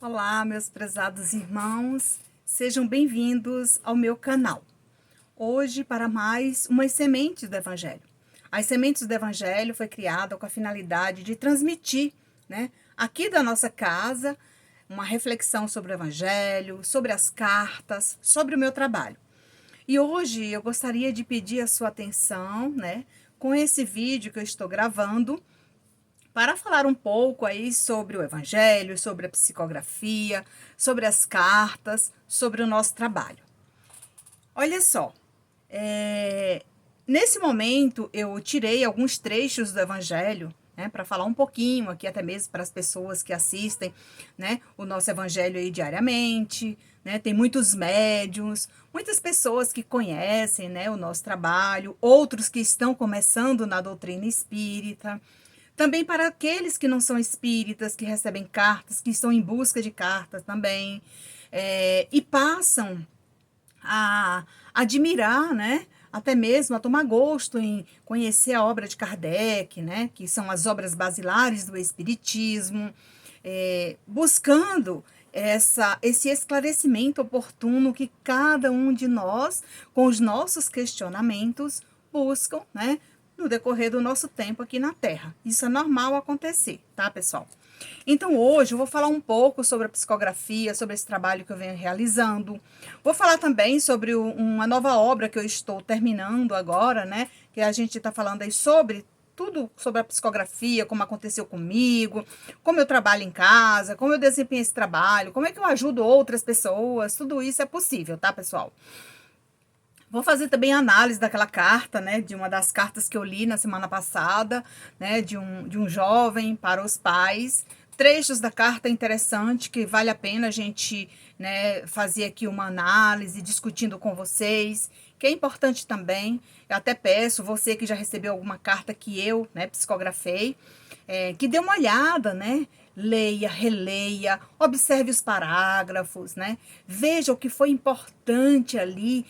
Olá, meus prezados irmãos, sejam bem-vindos ao meu canal. Hoje, para mais umas sementes do Evangelho. As sementes do Evangelho foi criada com a finalidade de transmitir, aqui da nossa casa, uma reflexão sobre o Evangelho, sobre as cartas, sobre o meu trabalho. E hoje eu gostaria de pedir a sua atenção, com esse vídeo que eu estou gravando, para falar um pouco aí sobre o Evangelho, sobre a psicografia, sobre as cartas, sobre o nosso trabalho. Olha só, nesse momento eu tirei alguns trechos do Evangelho, para falar um pouquinho aqui, até mesmo para as pessoas que assistem, o nosso Evangelho aí diariamente, tem muitos médiuns, muitas pessoas que conhecem, o nosso trabalho, outros que estão começando na doutrina espírita. Também para aqueles que não são espíritas, que recebem cartas, que estão em busca de cartas também, e passam a admirar, até mesmo a tomar gosto em conhecer a obra de Kardec, que são as obras basilares do Espiritismo, buscando esse esclarecimento oportuno que cada um de nós, com os nossos questionamentos, buscam, no decorrer do nosso tempo aqui na Terra. Isso é normal acontecer, tá, pessoal? Então, hoje eu vou falar um pouco sobre a psicografia, sobre esse trabalho que eu venho realizando. Vou falar também sobre uma nova obra que eu estou terminando agora, que a gente está falando aí sobre tudo sobre a psicografia, como aconteceu comigo, como eu trabalho em casa, como eu desempenho esse trabalho, como é que eu ajudo outras pessoas, tudo isso é possível, tá, pessoal? Vou fazer também análise daquela carta, de uma das cartas que eu li na semana passada, de um jovem para os pais. Trechos da carta interessante que vale a pena a gente, fazer aqui uma análise, discutindo com vocês, que é importante também. Eu até peço, você que já recebeu alguma carta que eu, psicografei, que dê uma olhada, leia, releia, observe os parágrafos, veja o que foi importante ali,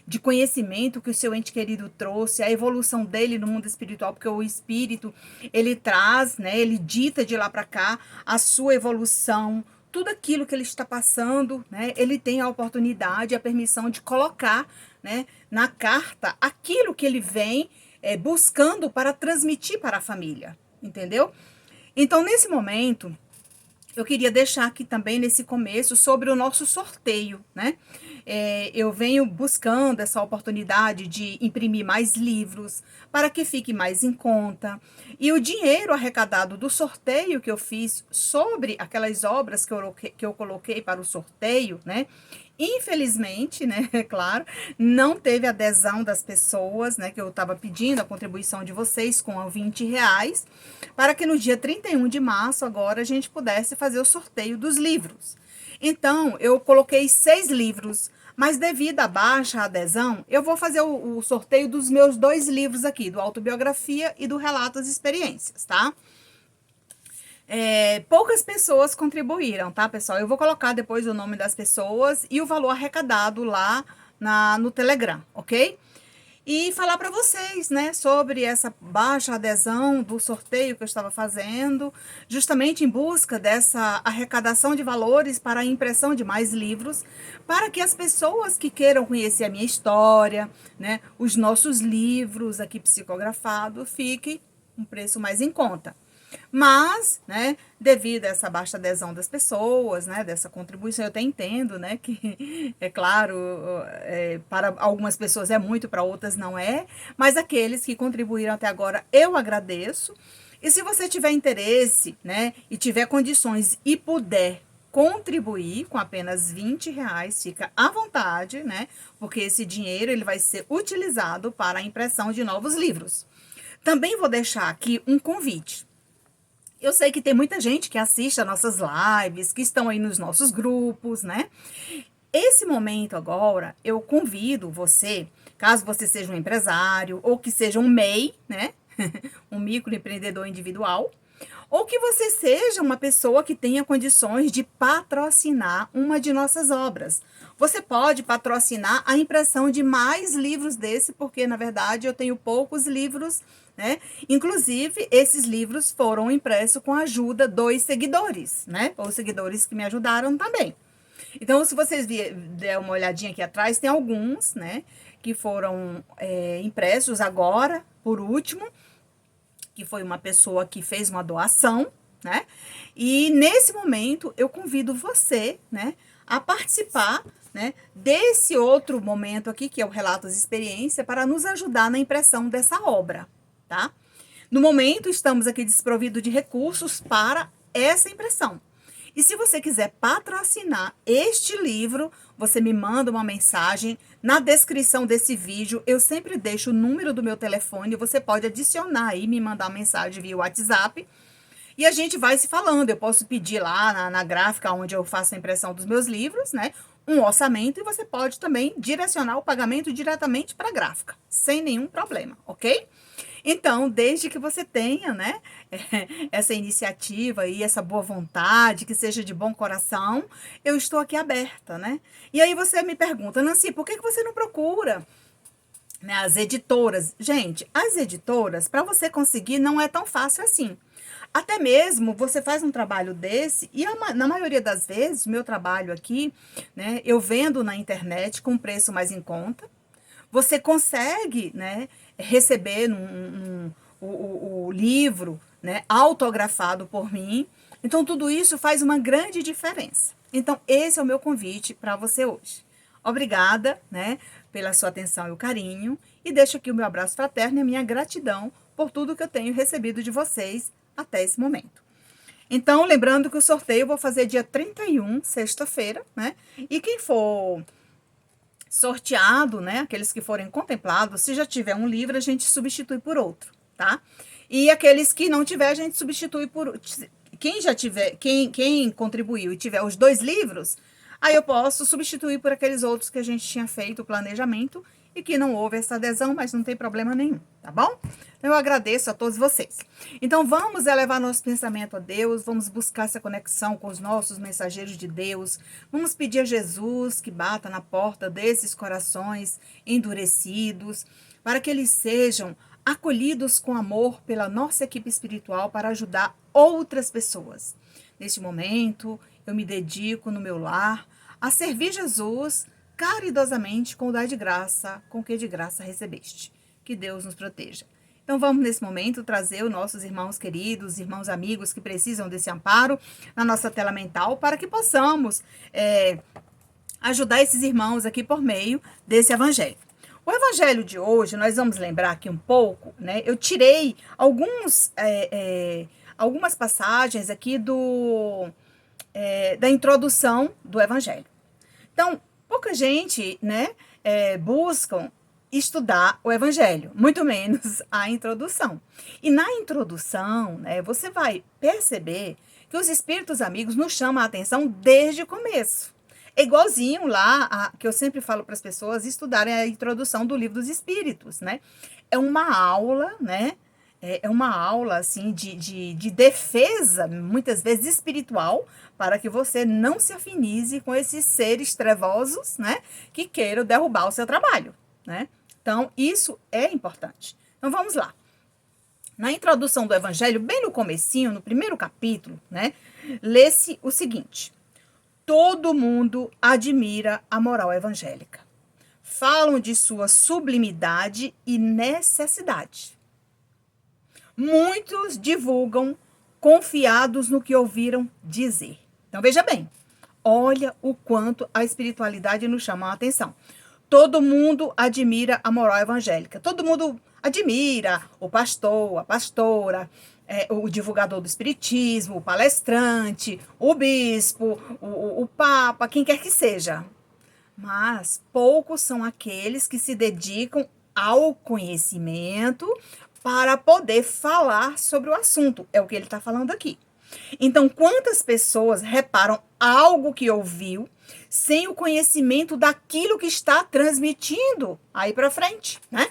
de conhecimento que o seu ente querido trouxe, a evolução dele no mundo espiritual, porque o espírito, ele traz, ele dita de lá para cá a sua evolução, tudo aquilo que ele está passando, ele tem a oportunidade, a permissão de colocar, na carta aquilo que ele vem buscando para transmitir para a família, entendeu? Então, nesse momento, eu queria deixar aqui também, nesse começo, sobre o nosso sorteio, eu venho buscando essa oportunidade de imprimir mais livros, para que fique mais em conta. E o dinheiro arrecadado do sorteio que eu fiz sobre aquelas obras que eu coloquei para o sorteio, infelizmente, é claro, não teve adesão das pessoas, que eu estava pedindo a contribuição de vocês com R$ 20, para que no dia 31 de março, agora, a gente pudesse fazer o sorteio dos livros. Então, eu coloquei 6 livros, mas devido à baixa adesão, eu vou fazer o sorteio dos meus 2 livros aqui, do Autobiografia e do Relatos e Experiências, tá? Poucas pessoas contribuíram, tá, pessoal? Eu vou colocar depois o nome das pessoas e o valor arrecadado lá no Telegram, ok? E falar para vocês, sobre essa baixa adesão do sorteio que eu estava fazendo, justamente em busca dessa arrecadação de valores para a impressão de mais livros, para que as pessoas que queiram conhecer a minha história, os nossos livros aqui psicografados, fiquem um preço mais em conta. Mas, devido a essa baixa adesão das pessoas, dessa contribuição, eu até entendo, que, é claro, para algumas pessoas é muito, para outras não é, mas aqueles que contribuíram até agora, eu agradeço. E se você tiver interesse, e tiver condições e puder contribuir com apenas R$ 20, fica à vontade, porque esse dinheiro ele vai ser utilizado para a impressão de novos livros. Também vou deixar aqui um convite. Eu sei que tem muita gente que assiste as nossas lives, que estão aí nos nossos grupos, Esse momento agora, eu convido você, caso você seja um empresário ou que seja um MEI, um microempreendedor individual, Ou que você seja uma pessoa que tenha condições de patrocinar uma de nossas obras. Você pode patrocinar a impressão de mais livros desse, porque, na verdade, eu tenho poucos livros, né? Inclusive, esses livros foram impressos com a ajuda dos seguidores, né? Os seguidores que me ajudaram também. Então, se vocês der uma olhadinha aqui atrás, tem alguns, né? Que foram impressos agora, por último, que foi uma pessoa que fez uma doação, né? E nesse momento eu convido você, né, a participar, né, desse outro momento aqui, que é o Relatos de Experiência, para nos ajudar na impressão dessa obra, tá? No momento, estamos aqui desprovidos de recursos para essa impressão. E se você quiser patrocinar este livro, você me manda uma mensagem. Na descrição desse vídeo, eu sempre deixo o número do meu telefone. Você pode adicionar aí, me mandar uma mensagem via WhatsApp. E a gente vai se falando. Eu posso pedir lá na gráfica onde eu faço a impressão dos meus livros, né? Um orçamento, e você pode também direcionar o pagamento diretamente para a gráfica, sem nenhum problema, ok? Então, desde que você tenha, né, essa iniciativa e essa boa vontade, que seja de bom coração, eu estou aqui aberta, né? E aí você me pergunta, Nancy, por que você não procura, né, as editoras? Gente, as editoras, para você conseguir, não é tão fácil assim. Até mesmo você faz um trabalho desse, e na maioria das vezes, o meu trabalho aqui, né, eu vendo na internet com preço mais em conta. Você consegue, né, receber o livro, né, autografado por mim. Então, tudo isso faz uma grande diferença. Então, esse é o meu convite para você hoje. Obrigada, né, pela sua atenção e o carinho. E deixo aqui o meu abraço fraterno e a minha gratidão por tudo que eu tenho recebido de vocês até esse momento. Então, lembrando que o sorteio eu vou fazer dia 31, sexta-feira, né? E quem for sorteado, né, aqueles que forem contemplados, se já tiver um livro, a gente substitui por outro, tá? E aqueles que não tiver, a gente substitui por... Quem já tiver, quem contribuiu e tiver os 2 livros, aí eu posso substituir por aqueles outros que a gente tinha feito o planejamento e que não houve essa adesão, mas não tem problema nenhum, tá bom? Eu agradeço a todos vocês. Então, vamos elevar nosso pensamento a Deus, vamos buscar essa conexão com os nossos mensageiros de Deus, vamos pedir a Jesus que bata na porta desses corações endurecidos, para que eles sejam acolhidos com amor pela nossa equipe espiritual para ajudar outras pessoas. Neste momento, eu me dedico no meu lar a servir Jesus caridosamente com o dar de graça, com o que de graça recebeste. Que Deus nos proteja. Então, vamos nesse momento trazer os nossos irmãos queridos, irmãos amigos que precisam desse amparo na nossa tela mental para que possamos ajudar esses irmãos aqui por meio desse evangelho. O evangelho de hoje, nós vamos lembrar aqui um pouco, né? Eu tirei algumas passagens aqui da introdução do evangelho. Então, pouca gente, né, buscam estudar o evangelho, muito menos a introdução. E na introdução, né, você vai perceber que os espíritos amigos nos chamam a atenção desde o começo. É igualzinho lá, que eu sempre falo para as pessoas estudarem a introdução do Livro dos Espíritos, né? É uma aula, né? É uma aula, assim, de defesa, muitas vezes espiritual, para que você não se afinize com esses seres trevosos, né? Que queiram derrubar o seu trabalho, né? Então, isso é importante. Então, vamos lá. Na introdução do Evangelho, bem no comecinho, no primeiro capítulo, né? Lê-se o seguinte: todo mundo admira a moral evangélica. Falam de sua sublimidade e necessidade. Muitos divulgam confiados no que ouviram dizer. Então, veja bem, olha o quanto a espiritualidade nos chama a atenção. Todo mundo admira a moral evangélica. Todo mundo admira o pastor, a pastora, o divulgador do espiritismo, o palestrante, o bispo, o papa, quem quer que seja. Mas poucos são aqueles que se dedicam ao conhecimento para poder falar sobre o assunto. É o que ele está falando aqui. Então, quantas pessoas reparam algo que ouviu sem o conhecimento daquilo que está transmitindo aí para frente, né?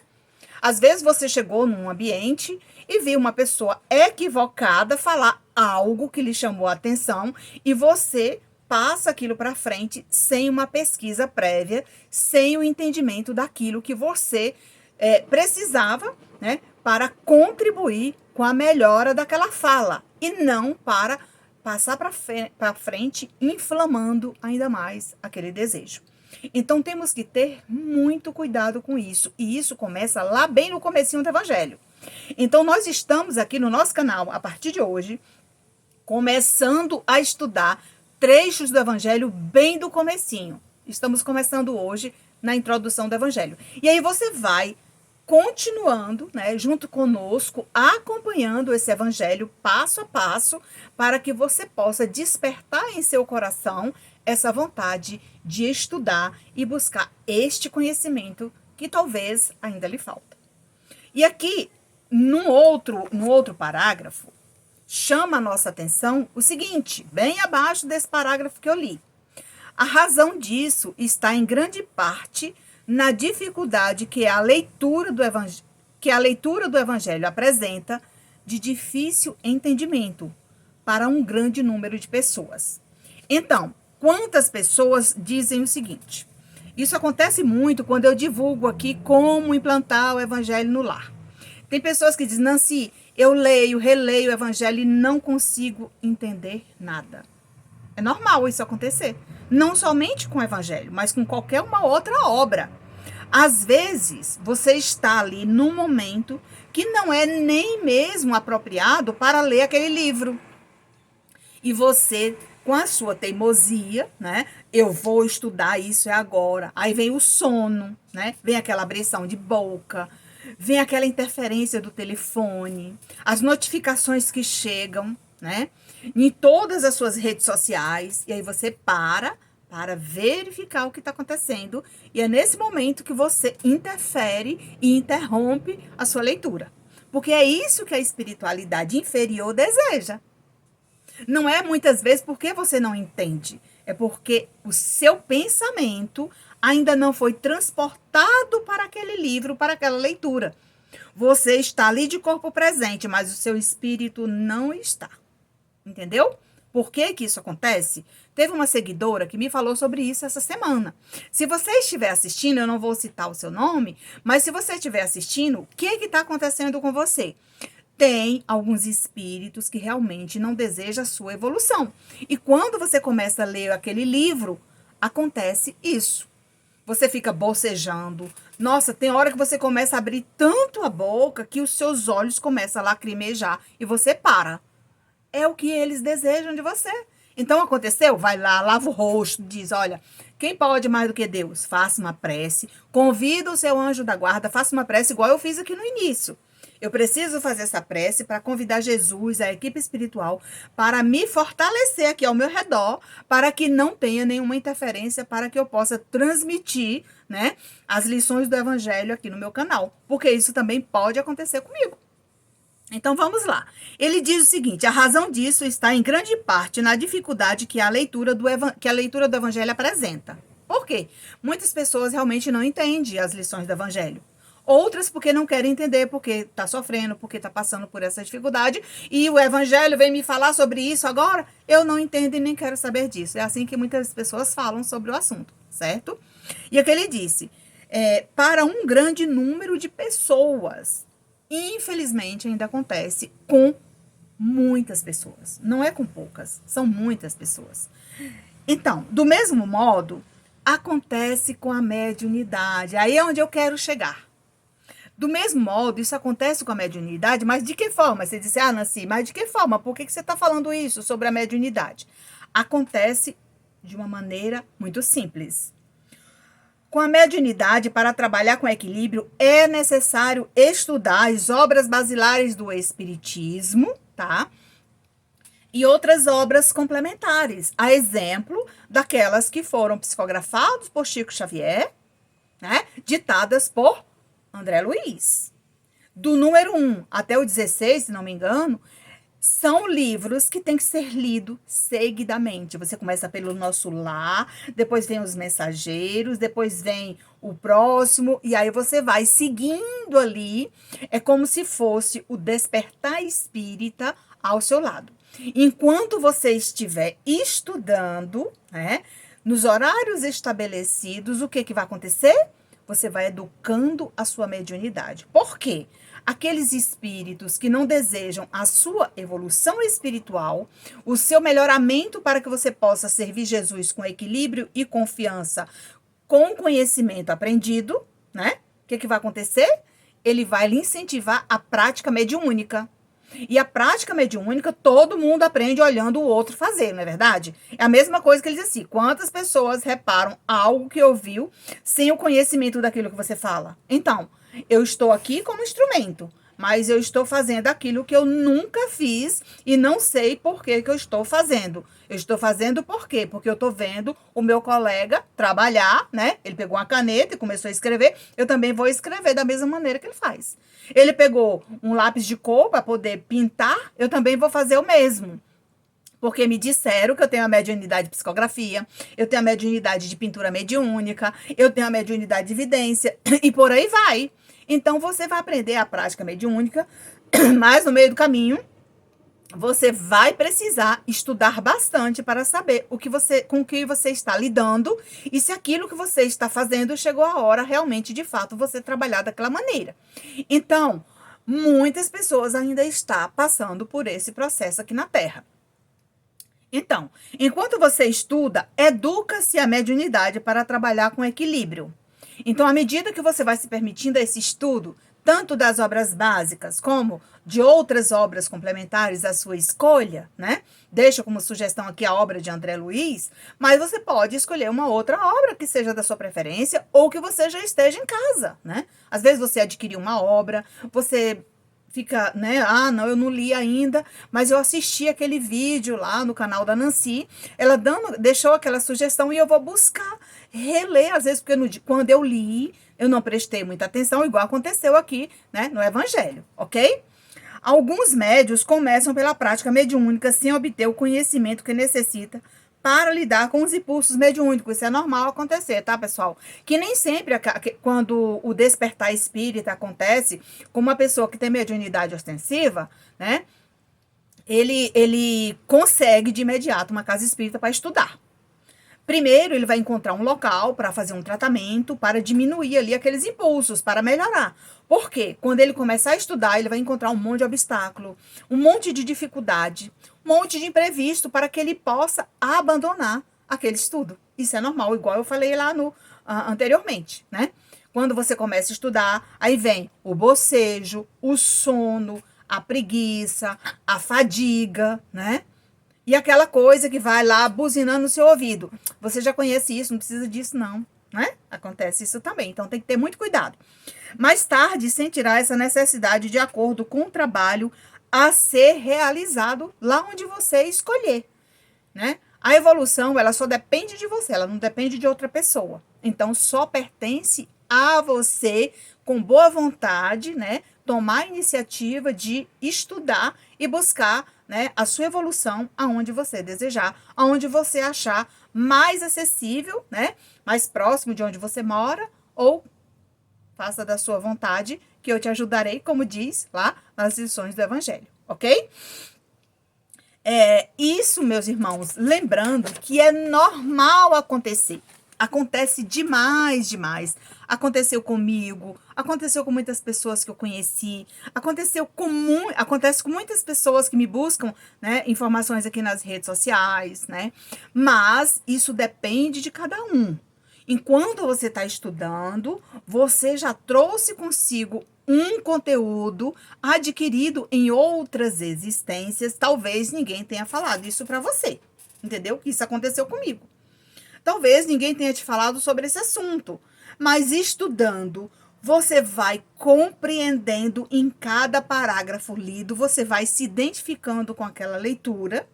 Às vezes você chegou num ambiente e viu uma pessoa equivocada falar algo que lhe chamou a atenção e você passa aquilo para frente sem uma pesquisa prévia, sem o entendimento daquilo que você precisava, né, para contribuir com a melhora daquela fala e não para passar para frente inflamando ainda mais aquele desejo. Então temos que ter muito cuidado com isso, e isso começa lá bem no comecinho do evangelho. Então nós estamos aqui no nosso canal, a partir de hoje, começando a estudar trechos do evangelho bem do comecinho. Estamos começando hoje na introdução do evangelho. E aí você vai continuando, né, junto conosco, acompanhando esse evangelho passo a passo, para que você possa despertar em seu coração essa vontade de estudar e buscar este conhecimento que talvez ainda lhe falta. E aqui, no outro parágrafo, chama a nossa atenção o seguinte, bem abaixo desse parágrafo que eu li. A razão disso está em grande parte na dificuldade que a leitura do evangelho apresenta de difícil entendimento para um grande número de pessoas. Então, quantas pessoas dizem o seguinte? Isso acontece muito quando eu divulgo aqui como implantar o evangelho no lar. Tem pessoas que dizem, Nancy, eu leio, releio o evangelho e não consigo entender nada. É normal isso acontecer. Não somente com o evangelho, mas com qualquer uma outra obra. Às vezes, você está ali num momento que não é nem mesmo apropriado para ler aquele livro. E você, com a sua teimosia, né? Eu vou estudar isso agora. Aí vem o sono, né? Vem aquela abrição de boca, vem aquela interferência do telefone, as notificações que chegam, né? Em todas as suas redes sociais, e aí você para verificar o que está acontecendo, e é nesse momento que você interfere e interrompe a sua leitura. Porque é isso que a espiritualidade inferior deseja. Não é muitas vezes porque você não entende, é porque o seu pensamento ainda não foi transportado para aquele livro, para aquela leitura. Você está ali de corpo presente, mas o seu espírito não está. Entendeu? Por que que isso acontece? Teve uma seguidora que me falou sobre isso essa semana. Se você estiver assistindo, eu não vou citar o seu nome, mas se você estiver assistindo, o que está acontecendo com você? Tem alguns espíritos que realmente não desejam a sua evolução. E quando você começa a ler aquele livro, acontece isso. Você fica bocejando. Nossa, tem hora que você começa a abrir tanto a boca que os seus olhos começam a lacrimejar e você para. É o que eles desejam de você. Então, aconteceu? Vai lá, lava o rosto, diz, olha, quem pode mais do que Deus? Faça uma prece, convida o seu anjo da guarda, faça uma prece igual eu fiz aqui no início. Eu preciso fazer essa prece para convidar Jesus, a equipe espiritual, para me fortalecer aqui ao meu redor, para que não tenha nenhuma interferência, para que eu possa transmitir, né, as lições do evangelho aqui no meu canal. Porque isso também pode acontecer comigo. Então, vamos lá. Ele diz o seguinte, a razão disso está em grande parte na dificuldade que a leitura do evangelho apresenta. Por quê? Muitas pessoas realmente não entendem as lições do evangelho. Outras porque não querem entender, porque está sofrendo, porque está passando por essa dificuldade. E o evangelho vem me falar sobre isso agora? Eu não entendo e nem quero saber disso. É assim que muitas pessoas falam sobre o assunto, certo? E aqui ele disse, para um grande número de pessoas. Infelizmente, ainda acontece com muitas pessoas. Não é com poucas, são muitas pessoas. Então, do mesmo modo, acontece com a mediunidade. Aí é onde eu quero chegar. Do mesmo modo, isso acontece com a mediunidade, mas de que forma? Você disse, Nancy, mas de que forma? Por que você está falando isso sobre a mediunidade? Acontece de uma maneira muito simples. Com a mediunidade, para trabalhar com equilíbrio, é necessário estudar as obras basilares do Espiritismo, tá? E outras obras complementares, a exemplo daquelas que foram psicografadas por Chico Xavier, né? Ditadas por André Luiz. Do número 1 até o 16, se não me engano, São livros que têm que ser lidos seguidamente. Você começa pelo Nosso Lar, depois vem os Mensageiros, depois vem o próximo, e aí você vai seguindo ali. É como se fosse o Despertar Espírita ao seu lado. Enquanto você estiver estudando, né, nos horários estabelecidos, o que que vai acontecer? Você vai educando a sua mediunidade. Por quê? Aqueles espíritos que não desejam a sua evolução espiritual, o seu melhoramento para que você possa servir Jesus com equilíbrio e confiança, com conhecimento aprendido, né? O que que vai acontecer? Ele vai lhe incentivar a prática mediúnica. E a prática mediúnica, todo mundo aprende olhando o outro fazer, não é verdade? É a mesma coisa que ele diz assim: quantas pessoas reparam algo que ouviu sem o conhecimento daquilo que você fala? Então, eu estou aqui como instrumento, mas eu estou fazendo aquilo que eu nunca fiz e não sei por que que eu estou fazendo. Eu estou fazendo por quê? Porque eu estou vendo o meu colega trabalhar, né? Ele pegou uma caneta e começou a escrever. Eu também vou escrever da mesma maneira que ele faz. Ele pegou um lápis de cor para poder pintar. Eu também vou fazer o mesmo. Porque me disseram que eu tenho a mediunidade de psicografia, eu tenho a mediunidade de pintura mediúnica, eu tenho a mediunidade de evidência, e por aí vai. Então, você vai aprender a prática mediúnica, mas no meio do caminho, você vai precisar estudar bastante para saber com o que você está lidando e se aquilo que você está fazendo chegou a hora realmente, de fato, você trabalhar daquela maneira. Então, muitas pessoas ainda estão passando por esse processo aqui na Terra. Então, enquanto você estuda, educa-se a mediunidade para trabalhar com equilíbrio. Então, à medida que você vai se permitindo esse estudo, tanto das obras básicas como de outras obras complementares à sua escolha, né? Deixo como sugestão aqui a obra de André Luiz, mas você pode escolher uma outra obra que seja da sua preferência ou que você já esteja em casa, né? Às vezes você adquiriu uma obra, você fica, né? Ah, não, eu não li ainda, mas eu assisti aquele vídeo lá no canal da Nancy, ela deixou aquela sugestão e eu vou buscar reler, às vezes, porque quando eu li, eu não prestei muita atenção, igual aconteceu aqui, né, no Evangelho, ok? Alguns médios começam pela prática mediúnica sem obter o conhecimento que necessita para lidar com os impulsos mediúnicos. Isso é normal acontecer, tá, pessoal? Que nem sempre, quando o despertar espírita acontece com uma pessoa que tem mediunidade ostensiva, né? Ele consegue de imediato uma casa espírita para estudar. Primeiro, ele vai encontrar um local para fazer um tratamento, para diminuir ali aqueles impulsos, para melhorar. Por quê? Quando ele começar a estudar, ele vai encontrar um monte de obstáculo, um monte de dificuldade, um monte de imprevisto para que ele possa abandonar aquele estudo. Isso é normal, igual eu falei lá anteriormente, né? Quando você começa a estudar, aí vem o bocejo, o sono, a preguiça, a fadiga, né? E aquela coisa que vai lá buzinando no seu ouvido. Você já conhece isso, não precisa disso não, né? Acontece isso também, então tem que ter muito cuidado. Mais tarde sentirá essa necessidade de acordo com o trabalho a ser realizado lá onde você escolher, né? A evolução, ela só depende de você, ela não depende de outra pessoa. Então, só pertence a você, com boa vontade, né? Tomar a iniciativa de estudar e buscar, né, a sua evolução aonde você desejar, aonde você achar mais acessível, né? Mais próximo de onde você mora, ou faça da sua vontade, que eu te ajudarei, como diz lá nas lições do Evangelho, ok? Isso, meus irmãos, lembrando que é normal acontecer. Acontece demais, demais. Aconteceu comigo, aconteceu com muitas pessoas que eu conheci, acontece com muitas pessoas que me buscam, né, informações aqui nas redes sociais, né? Mas isso depende de cada um. Enquanto você está estudando, você já trouxe consigo um conteúdo adquirido em outras existências. Talvez ninguém tenha falado isso para você, entendeu? Isso aconteceu comigo. Talvez ninguém tenha te falado sobre esse assunto, mas estudando, você vai compreendendo em cada parágrafo lido, você vai se identificando com aquela leitura.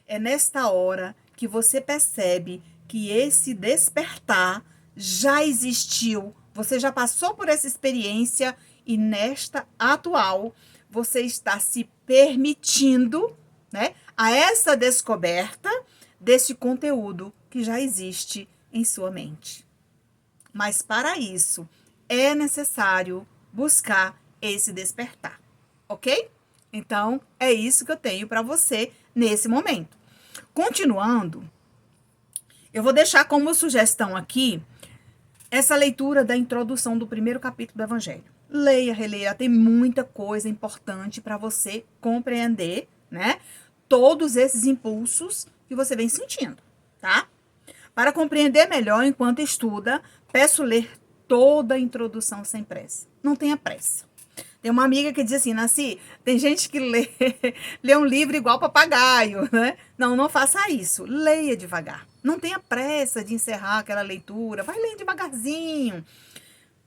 É nesta hora que você percebe que esse despertar já existiu, você já passou por essa experiência e nesta atual, você está se permitindo, né, a essa descoberta desse conteúdo que já existe em sua mente. Mas para isso é necessário buscar esse despertar, ok? Então é isso que eu tenho para você nesse momento. Continuando, eu vou deixar como sugestão aqui essa leitura da introdução do primeiro capítulo do Evangelho. Leia, releia, tem muita coisa importante para você compreender, né? Todos esses impulsos que você vem sentindo, tá? Para compreender melhor enquanto estuda, peço ler toda a introdução sem pressa. Não tenha pressa. Tem uma amiga que diz assim, Nancy, tem gente que lê um livro igual papagaio, né? Não faça isso. Leia devagar. Não tenha pressa de encerrar aquela leitura. Vai lendo devagarzinho.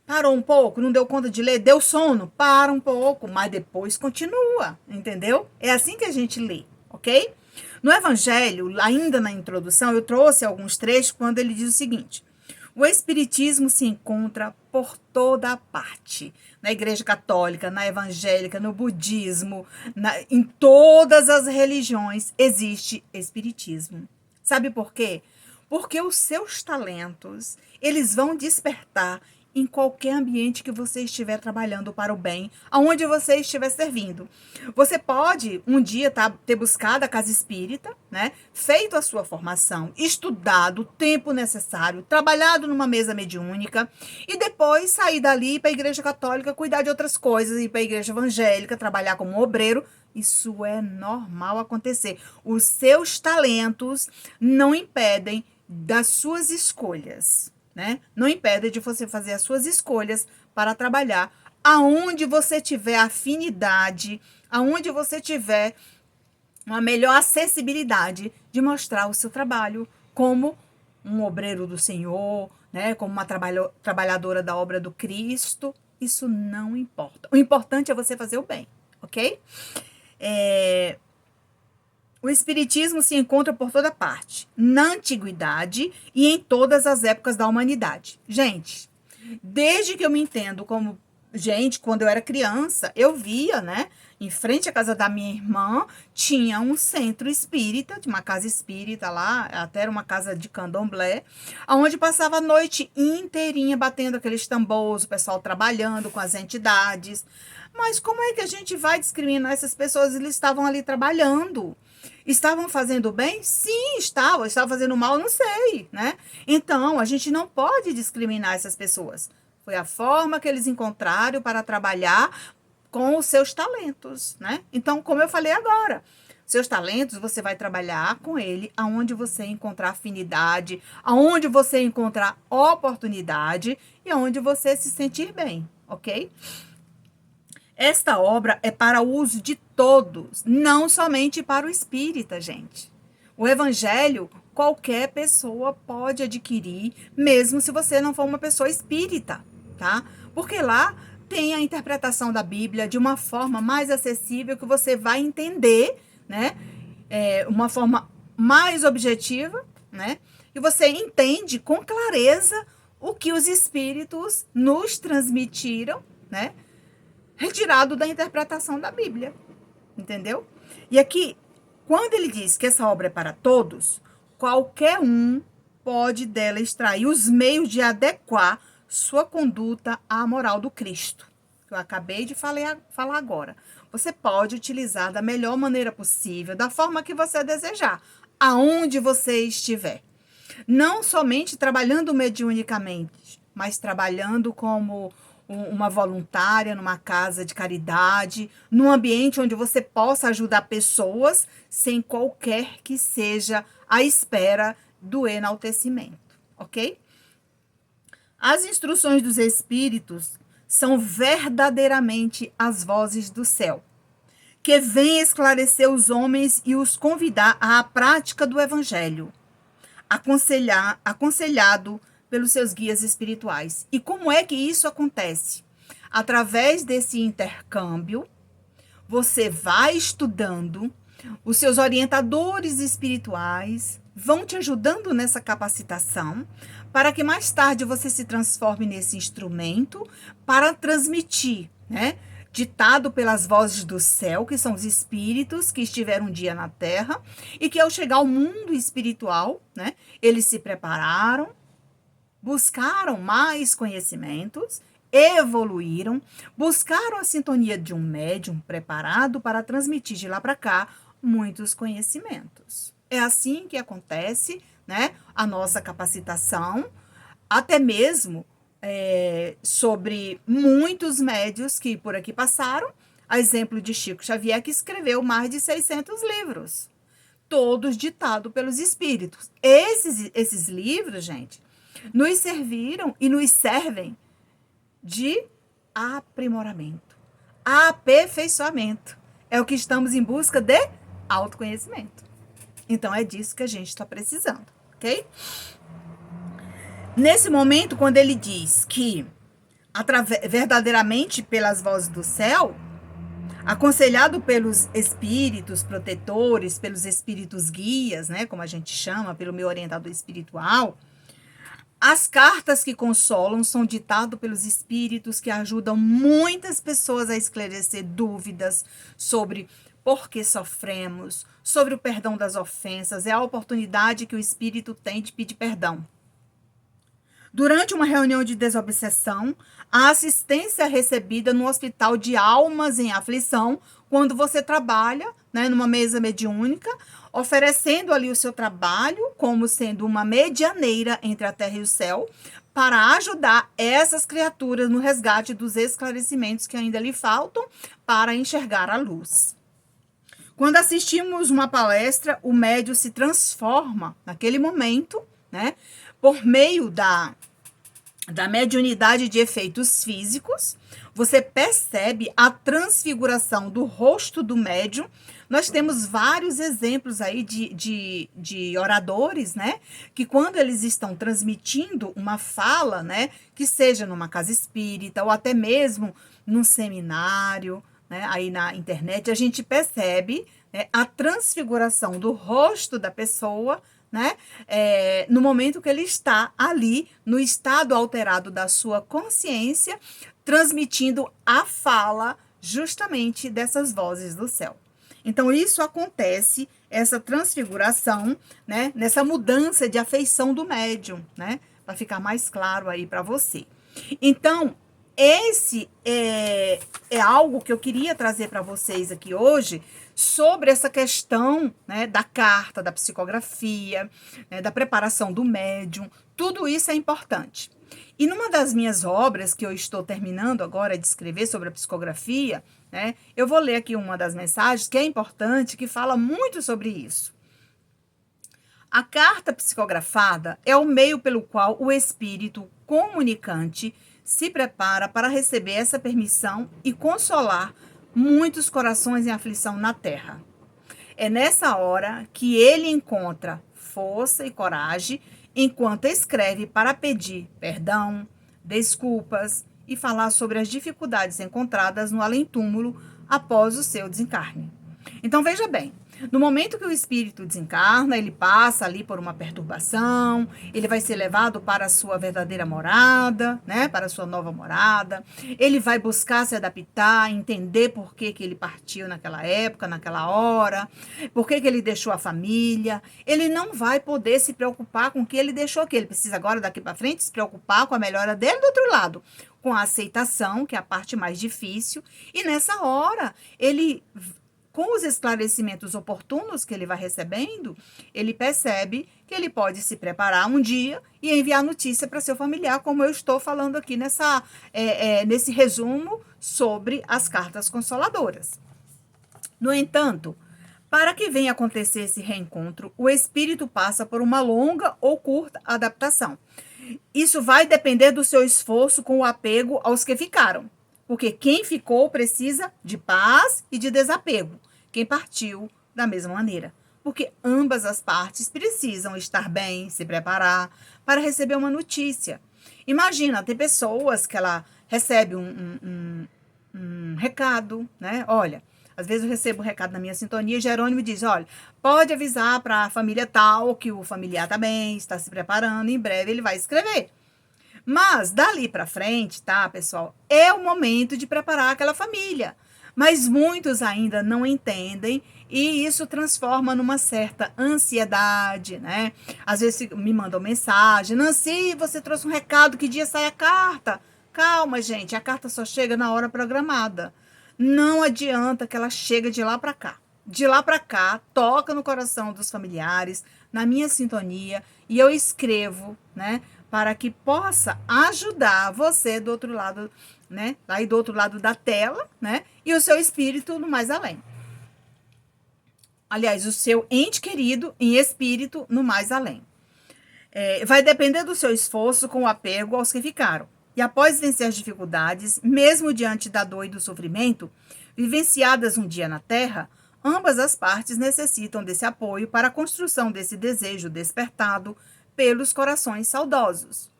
Parou um pouco, não deu conta de ler, deu sono, para um pouco, mas depois continua, entendeu? É assim que a gente lê, ok? No Evangelho, ainda na introdução, eu trouxe alguns trechos quando ele diz o seguinte: o Espiritismo se encontra por toda a parte. Na Igreja Católica, na Evangélica, no Budismo, em todas as religiões existe Espiritismo. Sabe por quê? Porque os seus talentos, eles vão despertar em qualquer ambiente que você estiver trabalhando para o bem, aonde você estiver servindo. Você pode um dia ter buscado a casa espírita, né? Feito a sua formação, estudado o tempo necessário, trabalhado numa mesa mediúnica e depois sair dali para a Igreja Católica, cuidar de outras coisas, ir para a Igreja Evangélica, trabalhar como obreiro. Isso é normal acontecer. Os seus talentos não impedem das suas escolhas, né? Não impede de você fazer as suas escolhas para trabalhar aonde você tiver afinidade, aonde você tiver uma melhor acessibilidade de mostrar o seu trabalho como um obreiro do Senhor, né? Como uma trabalhadora da obra do Cristo. Isso não importa. O importante é você fazer o bem, ok? O Espiritismo se encontra por toda parte, na antiguidade e em todas as épocas da humanidade. Gente, desde que eu me entendo como gente, quando eu era criança, eu via, né? Em frente à casa da minha irmã, tinha um centro espírita, de uma casa espírita lá, até era uma casa de candomblé, onde passava a noite inteirinha batendo aqueles tambores, o pessoal trabalhando com as entidades. Mas como é que a gente vai discriminar essas pessoas? Eles estavam ali trabalhando. Estavam fazendo bem? Sim, estavam. Estavam fazendo mal? Não sei, né? Então, a gente não pode discriminar essas pessoas. Foi a forma que eles encontraram para trabalhar com os seus talentos, né? Então, como eu falei agora, seus talentos você vai trabalhar com ele aonde você encontrar afinidade, aonde você encontrar oportunidade e aonde você se sentir bem, ok? Esta obra é para o uso de todos, não somente para o espírita, gente. O evangelho, qualquer pessoa pode adquirir, mesmo se você não for uma pessoa espírita, tá? Porque lá tem a interpretação da Bíblia de uma forma mais acessível que você vai entender, né? Uma forma mais objetiva, né? E você entende com clareza o que os espíritos nos transmitiram, né? Retirado da interpretação da Bíblia, entendeu? E aqui, quando ele diz que essa obra é para todos, qualquer um pode dela extrair os meios de adequar sua conduta à moral do Cristo, que eu acabei de falar agora. Você pode utilizar da melhor maneira possível, da forma que você desejar, aonde você estiver. Não somente trabalhando mediunicamente, mas trabalhando como uma voluntária numa casa de caridade, num ambiente onde você possa ajudar pessoas sem qualquer que seja a espera do enaltecimento, ok? As instruções dos Espíritos são verdadeiramente as vozes do céu, que vêm esclarecer os homens e os convidar à prática do Evangelho, aconselhado pelos seus guias espirituais. E como é que isso acontece? Através desse intercâmbio, você vai estudando, os seus orientadores espirituais vão te ajudando nessa capacitação, para que mais tarde você se transforme nesse instrumento para transmitir, né? ditado pelas vozes do céu, que são os espíritos que estiveram um dia na Terra, e que ao chegar ao mundo espiritual, né, eles se prepararam, buscaram mais conhecimentos, evoluíram, buscaram a sintonia de um médium preparado para transmitir de lá para cá muitos conhecimentos. É assim que acontece, né, a nossa capacitação, até mesmo sobre muitos médios que por aqui passaram, a exemplo de Chico Xavier, que escreveu mais de 600 livros, todos ditados pelos espíritos. Esses livros, gente, nos serviram e nos servem de aprimoramento, aperfeiçoamento. É o que estamos em busca de autoconhecimento. Então, é disso que a gente está precisando, ok? Nesse momento, quando ele diz que, verdadeiramente pelas vozes do céu, aconselhado pelos espíritos protetores, pelos espíritos guias, né, como a gente chama, pelo meu orientador espiritual, as cartas que consolam são ditadas pelos espíritos que ajudam muitas pessoas a esclarecer dúvidas sobre por que sofremos, sobre o perdão das ofensas. É a oportunidade que o espírito tem de pedir perdão. Durante uma reunião de desobsessão, a assistência recebida no Hospital de Almas em Aflição, quando você trabalha, né, numa mesa mediúnica, oferecendo ali o seu trabalho como sendo uma medianeira entre a terra e o céu, para ajudar essas criaturas no resgate dos esclarecimentos que ainda lhe faltam para enxergar a luz. Quando assistimos uma palestra, o médium se transforma naquele momento, né, por meio da mediunidade de efeitos físicos. Você percebe a transfiguração do rosto do médium. Nós temos vários exemplos aí de oradores, né, que quando eles estão transmitindo uma fala, né, que seja numa casa espírita ou até mesmo num seminário, né, aí na internet, a gente percebe, né, a transfiguração do rosto da pessoa, né, no momento que ele está ali, no estado alterado da sua consciência, transmitindo a fala justamente dessas vozes do céu. Então, isso acontece, essa transfiguração, né, nessa mudança de afeição do médium, né, para ficar mais claro aí para você. Então, esse é algo que eu queria trazer para vocês aqui hoje, sobre essa questão, né, da carta, da psicografia, né, da preparação do médium. Tudo isso é importante. E numa das minhas obras, que eu estou terminando agora de escrever sobre a psicografia, né, eu vou ler aqui uma das mensagens que é importante, que fala muito sobre isso. A carta psicografada é o meio pelo qual o espírito comunicante se prepara para receber essa permissão e consolar muitos corações em aflição na terra. É nessa hora que ele encontra força e coragem enquanto escreve para pedir perdão, desculpas e falar sobre as dificuldades encontradas no além-túmulo após o seu desencarne. Então, veja bem, no momento que o espírito desencarna, ele passa ali por uma perturbação, ele vai ser levado para a sua verdadeira morada, né, para a sua nova morada, ele vai buscar se adaptar, entender por que ele partiu naquela época, naquela hora, por que ele deixou a família. Ele não vai poder se preocupar com o que ele deixou aqui, ele precisa agora, daqui para frente, se preocupar com a melhora dele do outro lado, com a aceitação, que é a parte mais difícil, e nessa hora, ele, com os esclarecimentos oportunos que ele vai recebendo, ele percebe que ele pode se preparar um dia e enviar notícia para seu familiar, como eu estou falando aqui nesse resumo sobre as cartas consoladoras. No entanto, para que venha acontecer esse reencontro, o espírito passa por uma longa ou curta adaptação. Isso vai depender do seu esforço com o apego aos que ficaram. Porque quem ficou precisa de paz e de desapego. Quem partiu, da mesma maneira. Porque ambas as partes precisam estar bem, se preparar para receber uma notícia. Imagina, tem pessoas que ela recebe um recado, né? Olha, às vezes eu recebo um recado na minha sintonia, Jerônimo diz, olha, pode avisar para a família tal que o familiar está bem, está se preparando, em breve ele vai escrever. Mas dali para frente, tá, pessoal? É o momento de preparar aquela família. Mas muitos ainda não entendem e isso transforma numa certa ansiedade, né? Às vezes me mandam mensagem: Nancy, você trouxe um recado, que dia sai a carta? Calma, gente, a carta só chega na hora programada. Não adianta que ela chegue de lá para cá. De lá para cá, toca no coração dos familiares, na minha sintonia, e eu escrevo, né, para que possa ajudar você do outro lado, né, aí do outro lado da tela, né, e o seu espírito no mais além. Aliás, o seu ente querido em espírito no mais além. Vai depender do seu esforço com o apego aos que ficaram. E após vencer as dificuldades, mesmo diante da dor e do sofrimento, vivenciadas um dia na Terra, ambas as partes necessitam desse apoio para a construção desse desejo despertado pelos corações saudosos.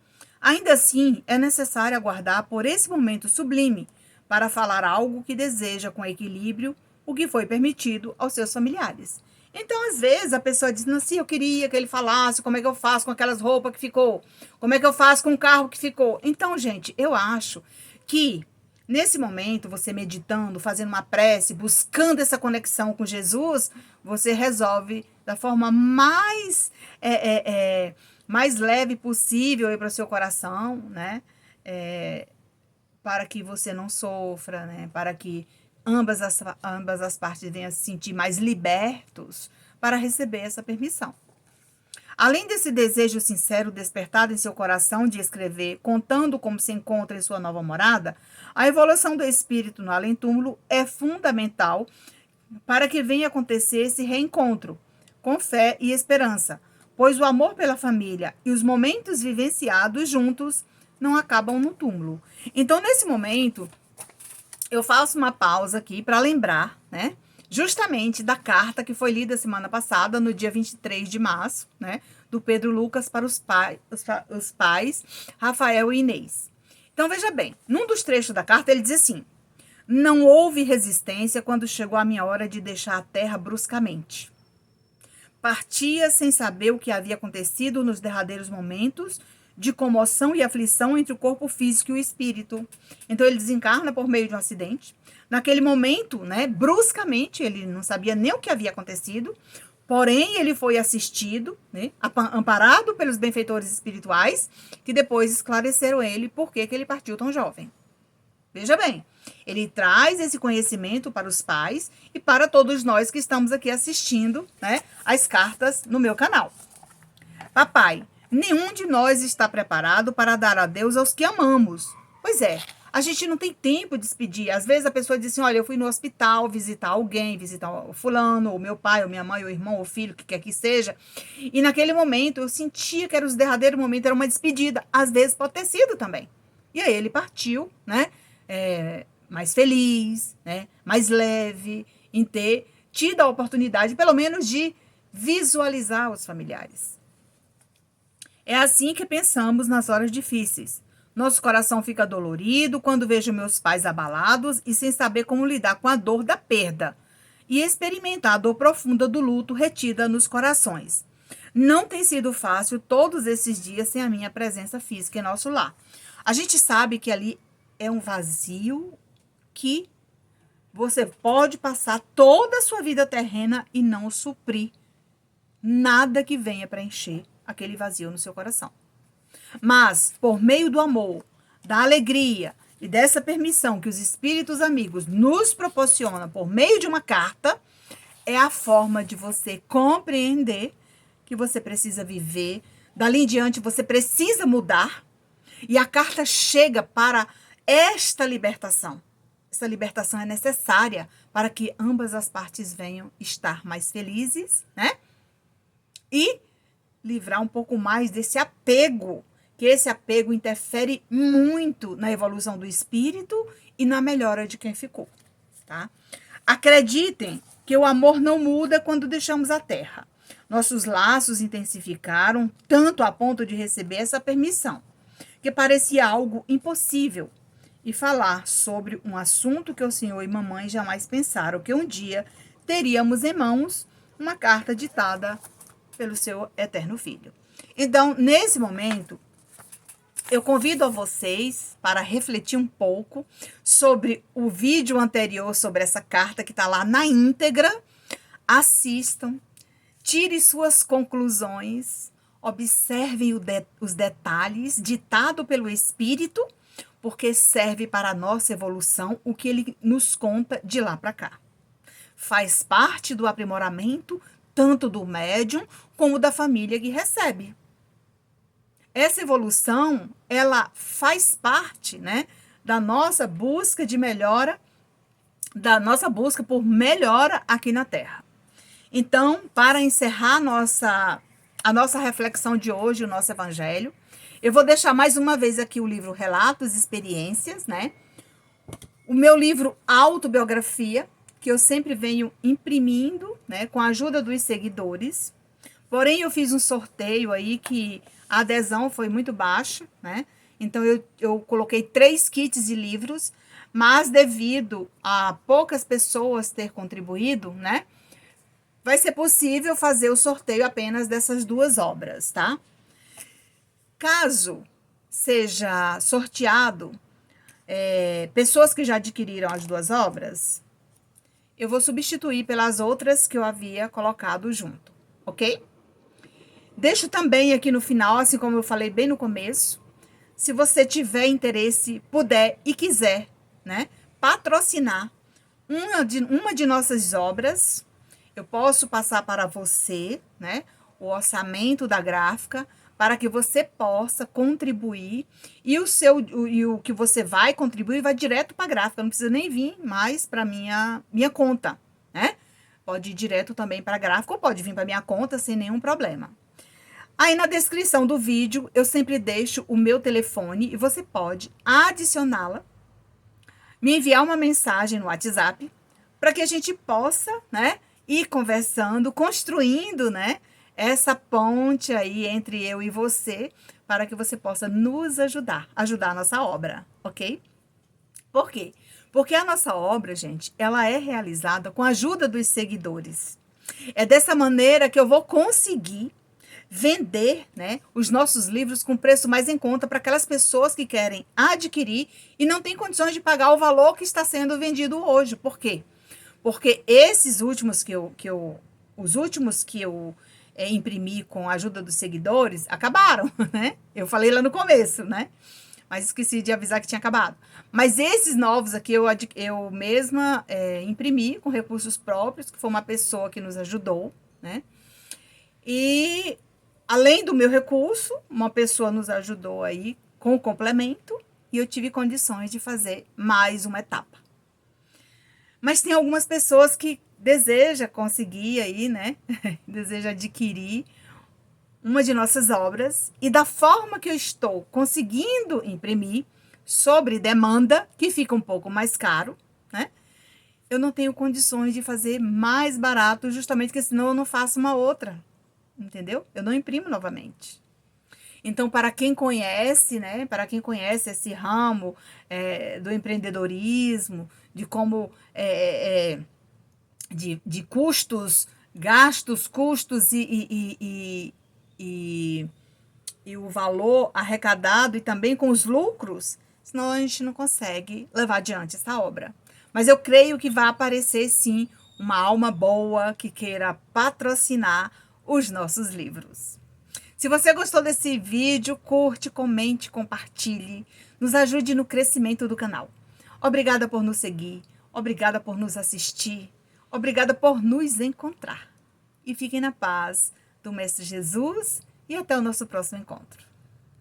Ainda assim, é necessário aguardar por esse momento sublime para falar algo que deseja com equilíbrio o que foi permitido aos seus familiares. Então, às vezes, a pessoa diz, Nancy, eu queria que ele falasse como é que eu faço com aquelas roupas que ficou, como é que eu faço com o carro que ficou. Então, gente, eu acho que nesse momento, você meditando, fazendo uma prece, buscando essa conexão com Jesus, você resolve da forma mais leve possível para o seu coração, né? Para que você não sofra, né? Para que ambas as partes venham se sentir mais libertos para receber essa permissão. Além desse desejo sincero despertado em seu coração de escrever, contando como se encontra em sua nova morada, a evolução do espírito no além-túmulo é fundamental para que venha acontecer esse reencontro, com fé e esperança, pois o amor pela família e os momentos vivenciados juntos não acabam no túmulo. Então, nesse momento, eu faço uma pausa aqui para lembrar, né? Justamente da carta que foi lida semana passada, no dia 23 de março, né? Do Pedro Lucas para os pais Rafael e Inês. Então, veja bem, num dos trechos da carta ele diz assim: não houve resistência quando chegou a minha hora de deixar a terra bruscamente. Partia sem saber o que havia acontecido nos derradeiros momentos de comoção e aflição entre o corpo físico e o espírito. Então, ele desencarna por meio de um acidente. Naquele momento, né, bruscamente, ele não sabia nem o que havia acontecido, porém, ele foi assistido, né, amparado pelos benfeitores espirituais, que depois esclareceram ele por que ele partiu tão jovem. Veja bem, ele traz esse conhecimento para os pais e para todos nós que estamos aqui assistindo, né, as cartas no meu canal. Papai, nenhum de nós está preparado para dar adeus aos que amamos. Pois é, a gente não tem tempo de despedir. Às vezes a pessoa diz assim, olha, eu fui no hospital visitar alguém, visitar o fulano, ou meu pai, ou minha mãe, ou irmão, ou filho, o que quer que seja. E naquele momento eu sentia que era os derradeiros momentos, era uma despedida. Às vezes pode ter sido também. E aí ele partiu, né? Mais feliz, né? Mais leve, em ter tido a oportunidade, pelo menos, de visualizar os familiares. É assim que pensamos nas horas difíceis. Nosso coração fica dolorido quando vejo meus pais abalados e sem saber como lidar com a dor da perda e experimentar a dor profunda do luto retida nos corações. Não tem sido fácil todos esses dias sem a minha presença física em nosso lar. A gente sabe que ali é um vazio que você pode passar toda a sua vida terrena e não suprir nada que venha preencher aquele vazio no seu coração. Mas, por meio do amor, da alegria e dessa permissão que os espíritos amigos nos proporcionam por meio de uma carta, é a forma de você compreender que você precisa viver. Dali em diante, você precisa mudar. E a carta chega para esta libertação. Essa libertação é necessária para que ambas as partes venham estar mais felizes, né? E livrar um pouco mais desse apego, que esse apego interfere muito na evolução do espírito e na melhora de quem ficou, tá? Acreditem que o amor não muda quando deixamos a terra. Nossos laços intensificaram tanto a ponto de receber essa permissão, que parecia algo impossível, e falar sobre um assunto que o senhor e mamãe jamais pensaram que um dia teríamos em mãos uma carta ditada pelo seu eterno filho. Então, nesse momento, eu convido a vocês para refletir um pouco sobre o vídeo anterior, sobre essa carta que está lá na íntegra. Assistam, tire suas conclusões, observem os detalhes ditado pelo Espírito, porque serve para a nossa evolução o que ele nos conta de lá para cá. Faz parte do aprimoramento tanto do médium como da família que recebe. Essa evolução, ela faz parte, né, da nossa busca de melhora, da nossa busca por melhora aqui na Terra. Então, para encerrar a nossa reflexão de hoje, o nosso evangelho, eu vou deixar mais uma vez aqui o livro Relatos e Experiências, né? O meu livro Autobiografia, que eu sempre venho imprimindo, né, com a ajuda dos seguidores. Porém, eu fiz um sorteio aí que a adesão foi muito baixa, né? Então, eu coloquei 3 kits de livros, mas devido a poucas pessoas ter contribuído, né? Vai ser possível fazer o sorteio apenas dessas 2 obras, tá? Caso seja sorteado pessoas que já adquiriram as 2 obras, eu vou substituir pelas outras que eu havia colocado junto, ok? Deixo também aqui no final, assim como eu falei bem no começo, se você tiver interesse, puder e quiser, né, patrocinar uma de nossas obras, eu posso passar para você, né, o orçamento da gráfica, para que você possa contribuir e o que você vai contribuir vai direto para a gráfica, não precisa nem vir mais para minha conta, né? Pode ir direto também para a gráfica ou pode vir para minha conta sem nenhum problema. Aí na descrição do vídeo eu sempre deixo o meu telefone e você pode adicioná-la, me enviar uma mensagem no WhatsApp para que a gente possa, né, ir conversando, construindo, né, essa ponte aí entre eu e você, para que você possa nos ajudar a nossa obra, ok? Por quê? Porque a nossa obra, gente, ela é realizada com a ajuda dos seguidores. É dessa maneira que eu vou conseguir vender, né, os nossos livros com preço mais em conta para aquelas pessoas que querem adquirir e não têm condições de pagar o valor que está sendo vendido hoje. Por quê? Porque esses últimos os últimos que eu imprimi com a ajuda dos seguidores acabaram, né? Eu falei lá no começo, né? Mas esqueci de avisar que tinha acabado. Mas esses novos aqui eu mesma imprimi com recursos próprios, que foi uma pessoa que nos ajudou, né? E além do meu recurso, uma pessoa nos ajudou aí com o complemento e eu tive condições de fazer mais uma etapa. Mas tem algumas pessoas que desejam conseguir aí, né? Deseja adquirir uma de nossas obras e da forma que eu estou conseguindo imprimir sobre demanda, que fica um pouco mais caro, né? Eu não tenho condições de fazer mais barato, justamente porque senão eu não faço uma outra, entendeu? Eu não imprimo novamente. Então, para quem conhece, né? Para quem conhece esse ramo do empreendedorismo, de como de custos, gastos, custos e o valor arrecadado e também com os lucros, senão a gente não consegue levar adiante essa obra. Mas eu creio que vai aparecer, sim, uma alma boa que queira patrocinar os nossos livros. Se você gostou desse vídeo, curte, comente, compartilhe. Nos ajude no crescimento do canal. Obrigada por nos seguir. Obrigada por nos assistir. Obrigada por nos encontrar. E fiquem na paz do Mestre Jesus e até o nosso próximo encontro.